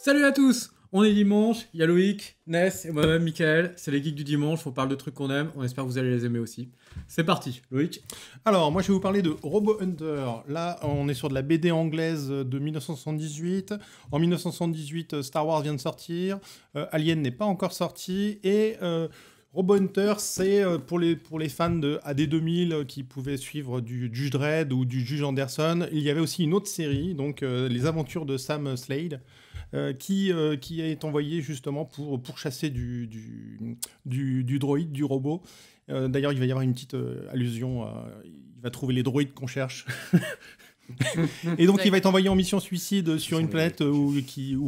Salut à tous. On est dimanche, il y a Loïc, Ness et moi-même, Michael. C'est les geeks du dimanche, on parle de trucs qu'on aime, on espère que vous allez les aimer aussi. C'est parti, Loïc. Alors, moi, je vais vous parler de Robot Hunter. Là, on est sur de la BD anglaise de 1978. En 1978, Star Wars vient de sortir. Alien n'est pas encore sorti. Et Robot Hunter, c'est pour les fans de AD 2000 qui pouvaient suivre du Judge Dredd ou du Juge Anderson. Il y avait aussi une autre série, donc les aventures de Sam Slade. Qui est envoyé justement pour chasser du droïde, du robot. D'ailleurs, il va y avoir une petite allusion. Il va trouver les droïdes qu'on cherche. Et donc, il va être envoyé en mission suicide sur une planète où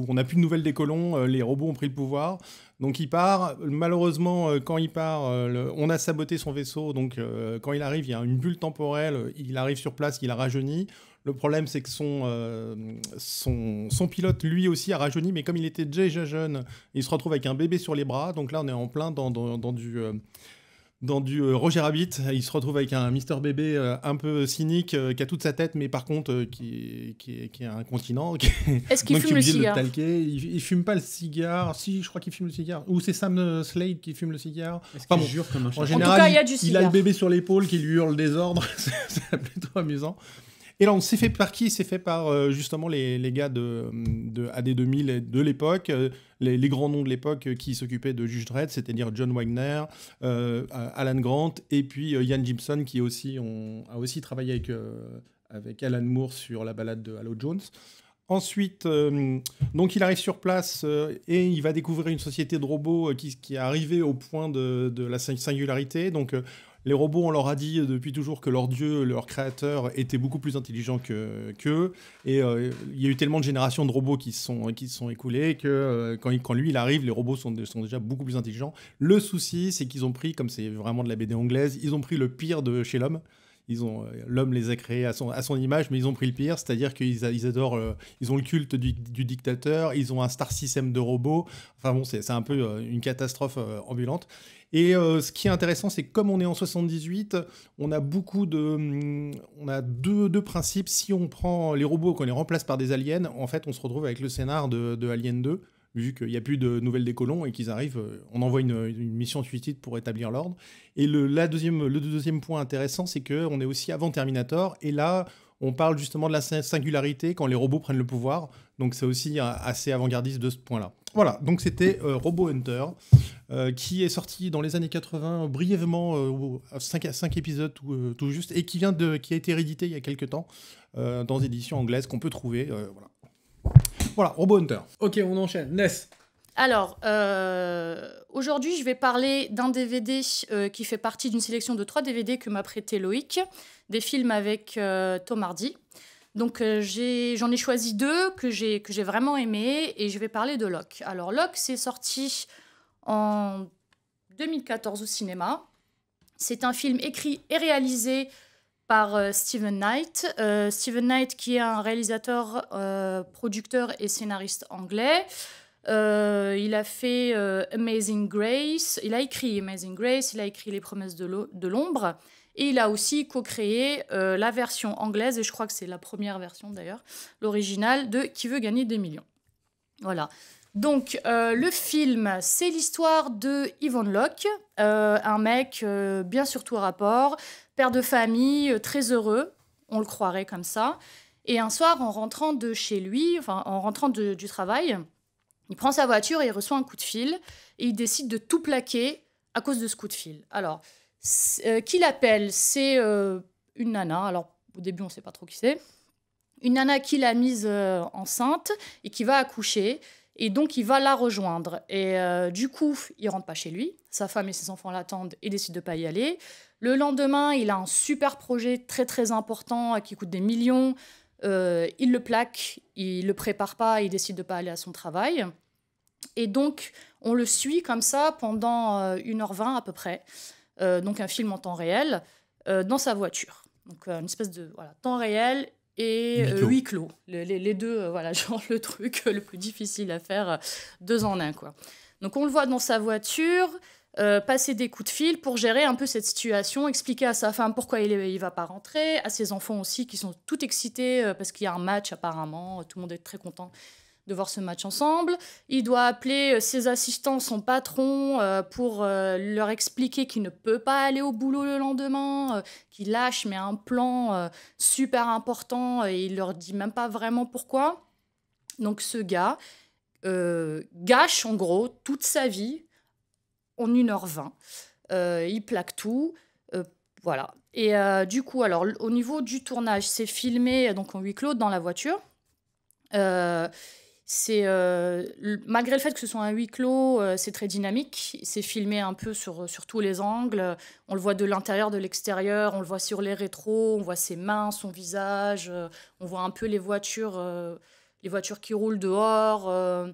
on n'a plus de nouvelles des colons. Les robots ont pris le pouvoir. Donc, il part. Malheureusement, quand il part, on a saboté son vaisseau. Donc, quand il arrive, il y a une bulle temporelle. Il arrive sur place, il a rajeuni. Le problème, c'est que son pilote, lui aussi, a rajeuni. Mais comme il était déjà jeune, il se retrouve avec un bébé sur les bras. Donc là, on est en plein dans du Roger Rabbit. Il se retrouve avec un Mister Bébé un peu cynique qui a toute sa tête, mais par contre qui est incontinent. Est-ce qu'il fume le cigare? Il fume pas le cigare. Si, je crois qu'il fume le cigare. Ou c'est Sam Slade qui fume le cigare. Enfin, bon, jure comme un chat. En général, tout cas, il a le bébé sur l'épaule qui lui hurle des ordres. C'est plutôt amusant. Et là, on s'est fait par qui? C'est fait par justement les gars de AD 2000 de l'époque, les grands noms de l'époque qui s'occupaient de Judge Dredd, c'est-à-dire John Wagner, Alan Grant, et puis Ian Gibson qui a aussi travaillé avec Alan Moore sur la balade de Halo Jones. Ensuite, donc il arrive sur place et il va découvrir une société de robots qui est arrivée au point de la singularité. Donc les robots, on leur a dit depuis toujours que leur dieu, leur créateur, était beaucoup plus intelligent qu'eux. Et il y a eu tellement de générations de robots qui se sont écoulées que quand lui, il arrive, les robots sont déjà beaucoup plus intelligents. Le souci, c'est qu'ils ont pris, comme c'est vraiment de la BD anglaise, ils ont pris le pire de chez l'homme. L'homme les a créés à son image, mais ils ont pris le pire, c'est-à-dire qu'ils adorent, ils ont le culte du dictateur, ils ont un star system de robots. Enfin bon, c'est un peu une catastrophe ambulante. Et ce qui est intéressant, c'est que comme on est en 78, on a deux principes. Si on prend les robots, qu'on les remplace par des aliens, en fait, on se retrouve avec le scénar de Alien 2, vu qu'il n'y a plus de nouvelles des colons et qu'ils arrivent, on envoie une mission suicide pour établir l'ordre. Et le deuxième point intéressant, c'est qu'on est aussi avant Terminator, et là, on parle justement de la singularité quand les robots prennent le pouvoir, donc c'est aussi assez avant-gardiste de ce point-là. Voilà, donc c'était Robot Hunter, qui est sorti dans les années 80, brièvement, 5 épisodes tout juste, et qui a été réédité il y a quelques temps, dans des éditions anglaises qu'on peut trouver, voilà. Voilà, Robot Hunter. Ok, on enchaîne. Ness. Alors, aujourd'hui, je vais parler d'un DVD qui fait partie d'une sélection de 3 DVD que m'a prêté Loïc, des films avec Tom Hardy. Donc, j'en ai choisi 2 que j'ai vraiment aimés et je vais parler de Locke. Alors, Locke, c'est sorti en 2014 au cinéma. C'est un film écrit et réalisé par Steven Knight. Steven Knight, qui est un réalisateur, producteur et scénariste anglais. Il a fait Amazing Grace, il a écrit Amazing Grace, il a écrit Les Promesses de l'Ombre, et il a aussi co-créé la version anglaise, et je crois que c'est la première version d'ailleurs, l'original de Qui veut gagner des millions. Voilà. Donc, le film, c'est l'histoire de Yvonne Locke, un mec bien sur tout rapport, père de famille, très heureux, on le croirait comme ça. Et un soir, en rentrant de chez lui, enfin, en rentrant du travail, il prend sa voiture et il reçoit un coup de fil, et il décide de tout plaquer à cause de ce coup de fil. Alors, qui l'appelle? C'est une nana, alors au début, on ne sait pas trop qui c'est, une nana qui l'a mise enceinte et qui va accoucher. Et donc, il va la rejoindre. Et du coup, il rentre pas chez lui. Sa femme et ses enfants l'attendent et décident de pas y aller. Le lendemain, il a un super projet très, très important qui coûte des millions. Il le plaque, il le prépare pas, il décide de pas aller à son travail. Et donc, on le suit comme ça pendant 1h20 à peu près. Donc, un film en temps réel dans sa voiture. Donc, une espèce de temps réel et huis clos. Les deux, genre le truc le plus difficile à faire, 2 en 1, quoi. Donc on le voit dans sa voiture, passer des coups de fil pour gérer un peu cette situation, expliquer à sa femme pourquoi il va pas rentrer, à ses enfants aussi qui sont tout excités parce qu'il y a un match apparemment, tout le monde est très content de voir ce match ensemble. Il doit appeler ses assistants, son patron, pour leur expliquer qu'il ne peut pas aller au boulot le lendemain, qu'il lâche, mais un plan super important, et il leur dit même pas vraiment pourquoi. Donc ce gars gâche en gros toute sa vie en 1h20. Il plaque tout. Voilà. Et du coup, alors, au niveau du tournage, c'est filmé donc en huis clos dans la voiture. Malgré le fait que ce soit un huis clos, c'est très dynamique. C'est filmé un peu sur tous les angles. On le voit de l'intérieur, de l'extérieur. On le voit sur les rétros. On voit ses mains, son visage. On voit un peu les voitures qui roulent dehors.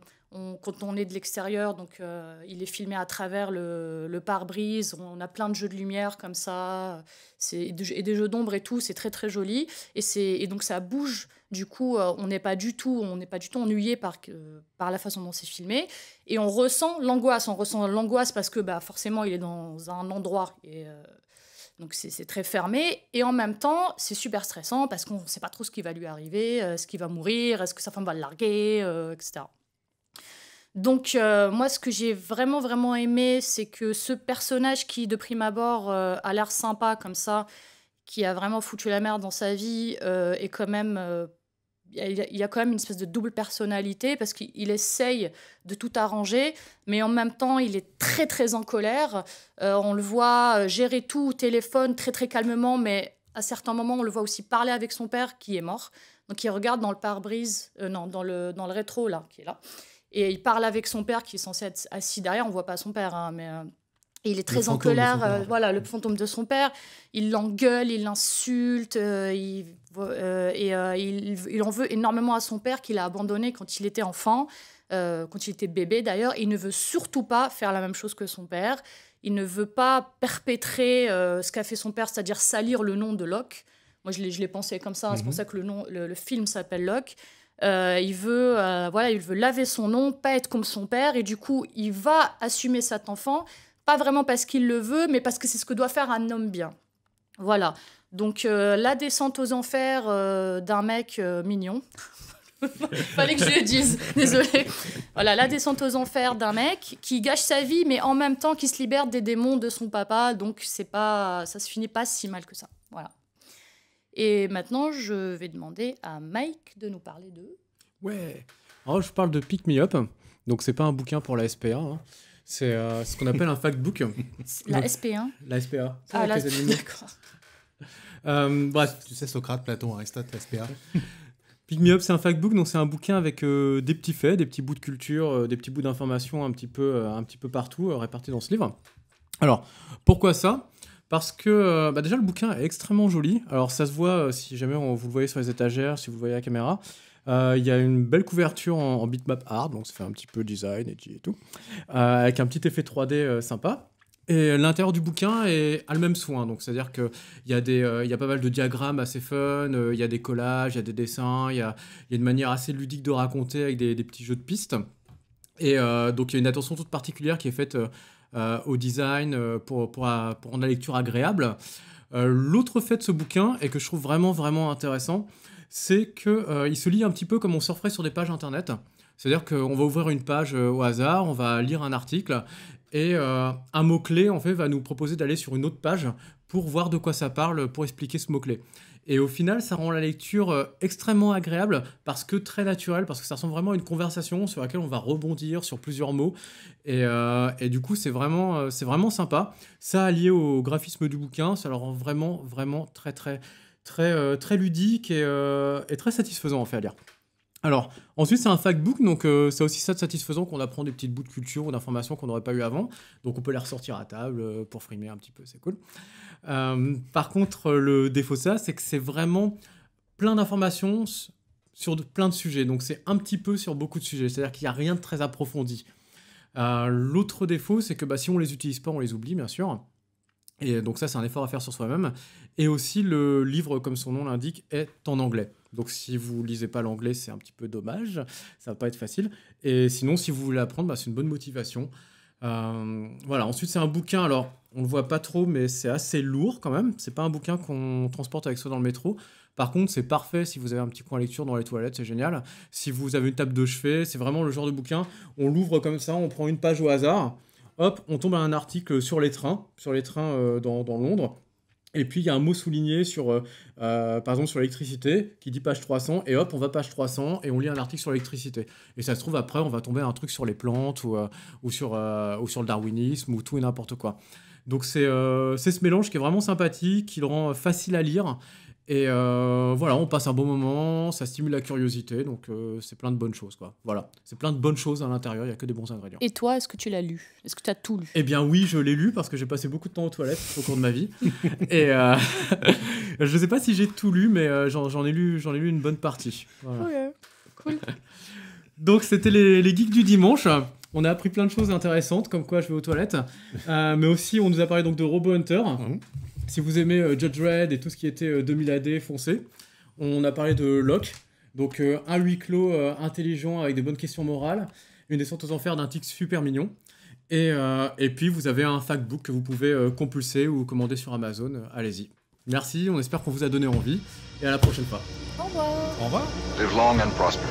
Quand on est de l'extérieur, donc il est filmé à travers le pare-brise. On a plein de jeux de lumière comme ça, et des jeux d'ombre et tout. C'est très très joli. Et donc ça bouge. Du coup, on n'est pas du tout ennuyé par la façon dont c'est filmé. Et on ressent l'angoisse. On ressent l'angoisse parce que forcément, il est dans un endroit. Donc c'est très fermé. Et en même temps, c'est super stressant parce qu'on ne sait pas trop ce qui va lui arriver, est-ce qu'il va mourir, est-ce que sa femme va le larguer, etc. Donc, moi, ce que j'ai vraiment, vraiment aimé, c'est que ce personnage qui, de prime abord, a l'air sympa comme ça, qui a vraiment foutu la merde dans sa vie, est quand même... il y a quand même une espèce de double personnalité parce qu'il essaye de tout arranger, mais en même temps, il est très, très en colère. On le voit gérer tout au téléphone très, très calmement, mais à certains moments, on le voit aussi parler avec son père qui est mort. Donc, il regarde dans le pare-brise, dans le rétro, là, qui est là. Et il parle avec son père qui est censé être assis derrière. On ne voit pas son père, hein, mais il est très en colère. Voilà, le fantôme de son père. Il l'engueule, il l'insulte. Il en veut énormément à son père qu'il a abandonné quand il était enfant, quand il était bébé d'ailleurs. Il ne veut surtout pas faire la même chose que son père. Il ne veut pas perpétrer ce qu'a fait son père, c'est-à-dire salir le nom de Locke. Moi, je l'ai pensé comme ça. C'est pour ça que le film s'appelle Locke. Il veut laver son nom, pas être comme son père, et du coup, il va assumer cet enfant, pas vraiment parce qu'il le veut, mais parce que c'est ce que doit faire un homme bien. Voilà. Donc, la descente aux enfers d'un mec mignon. Fallait que je le dise, désolée. Voilà, la descente aux enfers d'un mec qui gâche sa vie, mais en même temps qui se libère des démons de son papa, donc ça se finit pas si mal que ça. Voilà. Et maintenant, je vais demander à Mike de nous parler de... Ouais. Alors, je parle de Pick Me Up. Donc, c'est pas un bouquin pour la SPA. Hein. C'est ce qu'on appelle un factbook. La Donc, SPA. La SPA. Ah, la SPA, d'accord. Bref. Tu sais, Socrate, Platon, Aristote, la SPA. Pick Me Up, c'est un factbook. Donc, c'est un bouquin avec des petits faits, des petits bouts de culture, des petits bouts d'informations un petit peu partout répartis dans ce livre. Alors, pourquoi ça ? Parce que déjà le bouquin est extrêmement joli. Alors ça se voit si jamais vous le voyez sur les étagères, si vous le voyez à la caméra. Il y a une belle couverture en bitmap art, donc ça fait un petit peu design edgy et tout, avec un petit effet 3D sympa. Et l'intérieur du bouquin a le même soin, donc c'est-à-dire qu'il y a pas mal de diagrammes assez fun, il y a des collages, il y a des dessins, il y a une manière assez ludique de raconter avec des petits jeux de pistes. Et donc il y a une attention toute particulière qui est faite au design pour rendre la lecture agréable. L'autre fait de ce bouquin, et que je trouve vraiment, vraiment intéressant, c'est qu'il se lit un petit peu comme on surferait sur des pages internet. C'est-à-dire qu'on va ouvrir une page au hasard, on va lire un article, et un mot-clé, en fait, va nous proposer d'aller sur une autre page pour voir de quoi ça parle, pour expliquer ce mot-clé. Et au final, ça rend la lecture extrêmement agréable, parce que très naturelle, parce que ça ressemble vraiment à une conversation sur laquelle on va rebondir sur plusieurs mots. Et du coup, c'est vraiment sympa. Ça, allié au graphisme du bouquin, ça le rend vraiment, vraiment très, très, très, très ludique et très satisfaisant en fait à lire. Alors, ensuite, c'est un factbook, donc c'est aussi ça de satisfaisant qu'on apprend des petites bouts de culture ou d'informations qu'on n'aurait pas eu avant. Donc, on peut les ressortir à table pour frimer un petit peu, c'est cool. Par contre, le défaut de ça, c'est que c'est vraiment plein d'informations sur plein de sujets. Donc, c'est un petit peu sur beaucoup de sujets, c'est-à-dire qu'il n'y a rien de très approfondi. L'autre défaut, c'est que si on les utilise pas, on les oublie, bien sûr. Et donc ça, c'est un effort à faire sur soi-même. Et aussi, le livre, comme son nom l'indique, est en anglais. Donc si vous lisez pas l'anglais, c'est un petit peu dommage. Ça va pas être facile. Et sinon, si vous voulez apprendre, c'est une bonne motivation. Voilà. Ensuite, c'est un bouquin. Alors, on le voit pas trop, mais c'est assez lourd quand même. C'est pas un bouquin qu'on transporte avec soi dans le métro. Par contre, c'est parfait si vous avez un petit coin lecture dans les toilettes, c'est génial. Si vous avez une table de chevet, c'est vraiment le genre de bouquin, on l'ouvre comme ça, on prend une page au hasard, hop, on tombe à un article sur les trains dans Londres. Et puis il y a un mot souligné sur, par exemple sur l'électricité, qui dit page 300, et hop, on va page 300, et on lit un article sur l'électricité. Et ça se trouve, après, on va tomber à un truc sur les plantes, ou sur le darwinisme, ou tout et n'importe quoi. Donc c'est ce mélange qui est vraiment sympathique, qui le rend facile à lire, et voilà, on passe un bon moment, ça stimule la curiosité, donc c'est plein de bonnes choses, quoi. Voilà, c'est plein de bonnes choses à l'intérieur, il n'y a que des bons ingrédients. Et toi, est-ce que tu l'as lu? Est-ce que tu as tout lu? Eh bien oui, je l'ai lu parce que j'ai passé beaucoup de temps aux toilettes au cours de ma vie. Et je sais pas si j'ai tout lu, mais j'en ai lu une bonne partie. Voilà. Ouais, cool. Donc c'était les geeks du dimanche. On a appris plein de choses intéressantes, comme quoi je vais aux toilettes. Mais aussi, on nous a parlé donc de Robo Hunter. Si vous aimez Judge Dredd et tout ce qui était 2000 AD, foncez. On a parlé de Locke. Donc un huis clos intelligent avec des bonnes questions morales. Une descente aux enfers d'un tic super mignon. Et puis, vous avez un factbook que vous pouvez compulser ou commander sur Amazon. Allez-y. Merci, on espère qu'on vous a donné envie. Et à la prochaine fois. Au revoir. Au revoir. Live long and prosper.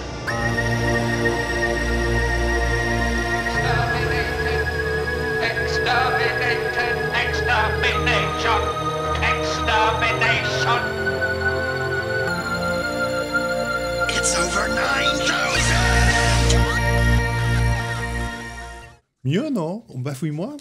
Extermination! Extermination! It's over 9,000! Mieux, non? On bafouille moins?